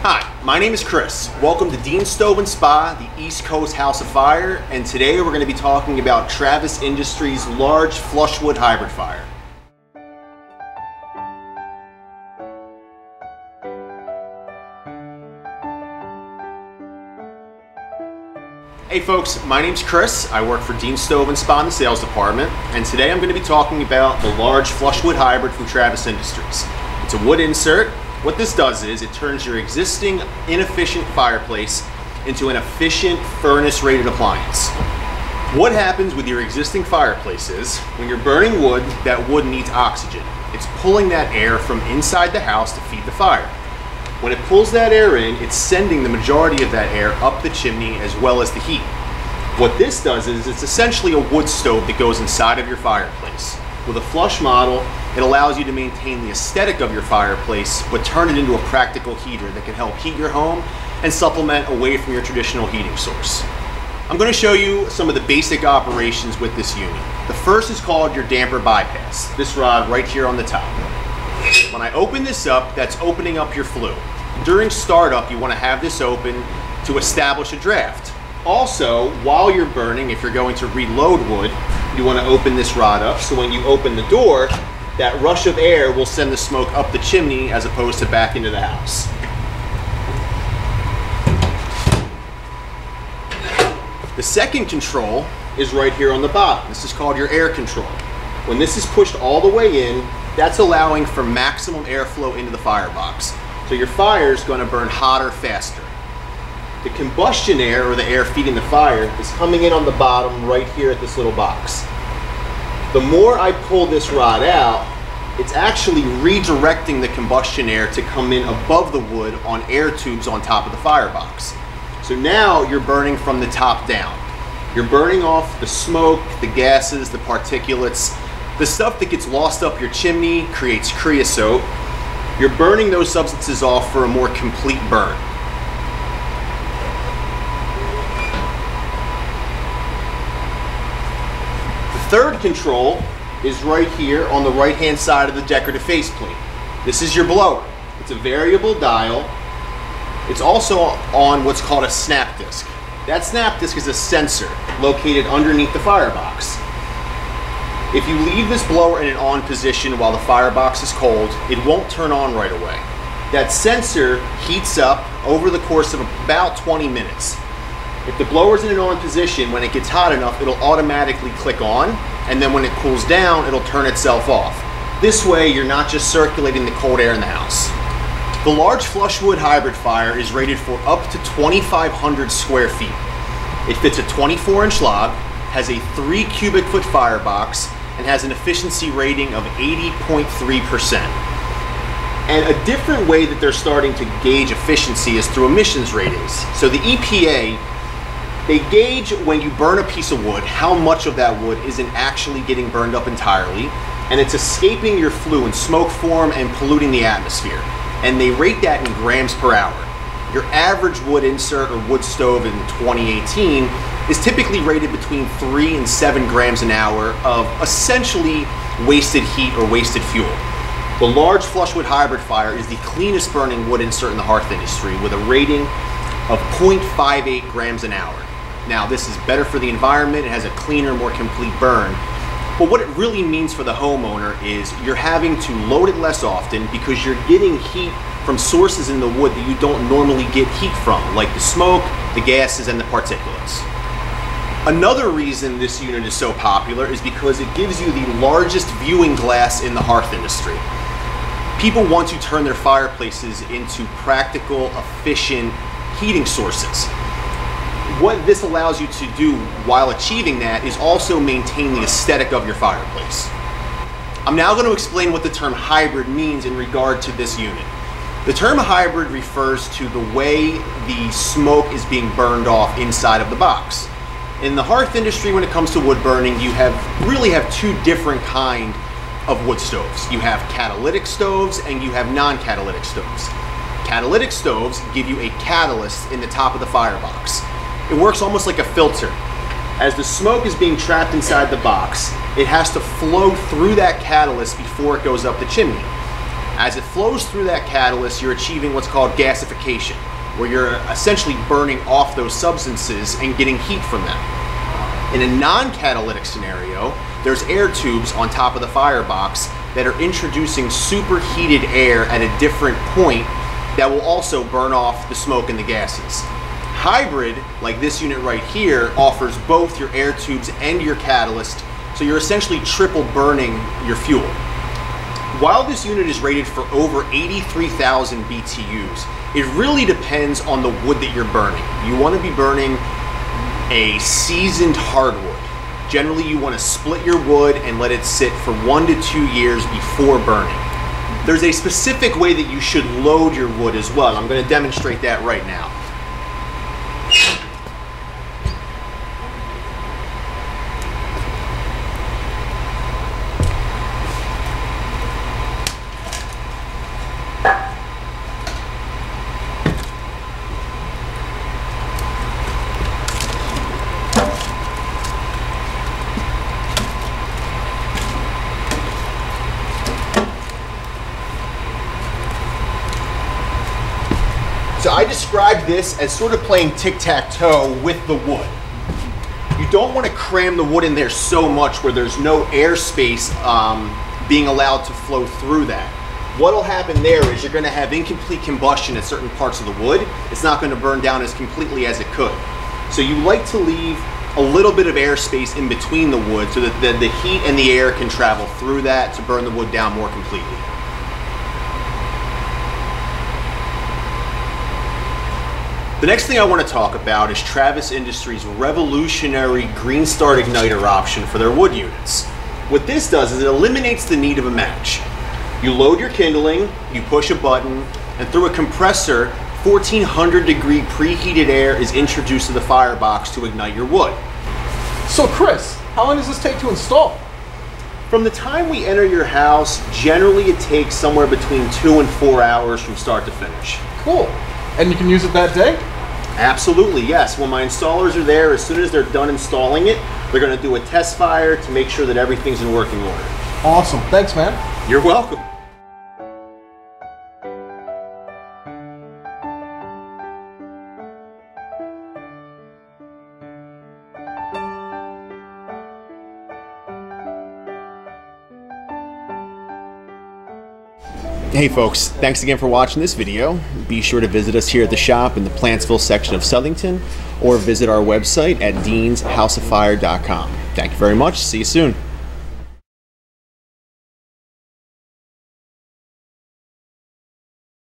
Hi, my name is Chris. Welcome to Dean Stove and Spa, the East Coast House of Fire, and today we're going to be talking about Travis Industries' large flushwood hybrid fire. Hey folks, my name's Chris. I work for Dean Stove and Spa in the sales department, and today I'm going to be talking about the large flushwood hybrid from Travis Industries. It's a wood insert. What this does is it turns your existing inefficient fireplace into an efficient furnace-rated appliance. What happens with your existing fireplace is when you're burning wood, that wood needs oxygen. It's pulling that air from inside the house to feed the fire. When it pulls that air in, it's sending the majority of that air up the chimney as well as the heat. What this does is it's essentially a wood stove that goes inside of your fireplace. With a flush model, it allows you to maintain the aesthetic of your fireplace, but turn it into a practical heater that can help heat your home and supplement away from your traditional heating source. I'm going to show you some of the basic operations with this unit. The first is called your damper bypass, this rod right here on the top. When I open this up, that's opening up your flue. During startup, you want to have this open to establish a draft. Also, while you're burning, if you're going to reload wood, you want to open this rod up, so when you open the door, that rush of air will send the smoke up the chimney as opposed to back into the house. The second control is right here on the bottom. This is called your air control. When this is pushed all the way in, that's allowing for maximum airflow into the firebox. So your fire is going to burn hotter faster. The combustion air, or the air feeding the fire, is coming in on the bottom right here at this little box. The more I pull this rod out, it's actually redirecting the combustion air to come in above the wood on air tubes on top of the firebox. So now you're burning from the top down. You're burning off the smoke, the gases, the particulates, the stuff that gets lost up your chimney, creates creosote. You're burning those substances off for a more complete burn. The third control is right here on the right hand side of the decorative faceplate. This is your blower. It's a variable dial. It's also on what's called a snap disc. That snap disc is a sensor located underneath the firebox. If you leave this blower in an on position while the firebox is cold, it won't turn on right away. That sensor heats up over the course of about 20 minutes. If the blower's in an on position, when it gets hot enough, it'll automatically click on, and then when it cools down, it'll turn itself off. This way, you're not just circulating the cold air in the house. The large flushwood hybrid fire is rated for up to 2,500 square feet. It fits a 24-inch log, has a 3 cubic foot firebox, and has an efficiency rating of 80.3%. And a different way that they're starting to gauge efficiency is through emissions ratings. So the EPA, they gauge when you burn a piece of wood, how much of that wood isn't actually getting burned up entirely, and it's escaping your flue in smoke form and polluting the atmosphere. And they rate that in grams per hour. Your average wood insert or wood stove in 2018 is typically rated between 3 and 7 grams an hour of essentially wasted heat or wasted fuel. The large flushwood hybrid fire is the cleanest burning wood insert in the hearth industry with a rating of 0.58 grams an hour. Now, this is better for the environment, it has a cleaner, more complete burn. But what it really means for the homeowner is you're having to load it less often because you're getting heat from sources in the wood that you don't normally get heat from, like the smoke, the gases, and the particulates. Another reason this unit is so popular is because it gives you the largest viewing glass in the hearth industry. People want to turn their fireplaces into practical, efficient heating sources. What this allows you to do while achieving that is also maintain the aesthetic of your fireplace. I'm now going to explain what the term hybrid means in regard to this unit. The term hybrid refers to the way the smoke is being burned off inside of the box. In the hearth industry, when it comes to wood burning, you really have two different kinds of wood stoves. You have catalytic stoves and you have non-catalytic stoves. Catalytic stoves give you a catalyst in the top of the firebox. It works almost like a filter. As the smoke is being trapped inside the box, it has to flow through that catalyst before it goes up the chimney. As it flows through that catalyst, you're achieving what's called gasification, where you're essentially burning off those substances and getting heat from them. In a non-catalytic scenario, there's air tubes on top of the firebox that are introducing superheated air at a different point that will also burn off the smoke and the gases. Hybrid, like this unit right here, offers both your air tubes and your catalyst, so you're essentially triple burning your fuel. While this unit is rated for over 83,000 BTUs, it really depends on the wood that you're burning. You want to be burning a seasoned hardwood. Generally, you want to split your wood and let it sit for 1 to 2 years before burning. There's a specific way that you should load your wood as well. I'm going to demonstrate that right now. So I describe this as sort of playing tic-tac-toe with the wood. You don't want to cram the wood in there so much where there's no airspace being allowed to flow through that. What'll happen there is you're going to have incomplete combustion at certain parts of the wood. It's not going to burn down as completely as it could. So you like to leave a little bit of airspace in between the wood so that the heat and the air can travel through that to burn the wood down more completely. The next thing I want to talk about is Travis Industries' revolutionary Green Start igniter option for their wood units. What this does is it eliminates the need of a match. You load your kindling, you push a button, and through a compressor, 1400 degree preheated air is introduced to the firebox to ignite your wood. So Chris, how long does this take to install? From the time we enter your house, generally it takes somewhere between 2 and 4 hours from start to finish. Cool. And you can use it that day? Absolutely, yes. When my installers are there, as soon as they're done installing it, they're going to do a test fire to make sure that everything's in working order. Awesome. Thanks, man. You're welcome. Hey folks, thanks again for watching this video. Be sure to visit us here at the shop in the Plantsville section of Southington, or visit our website at deanshouseoffire.com. Thank you very much. See you soon.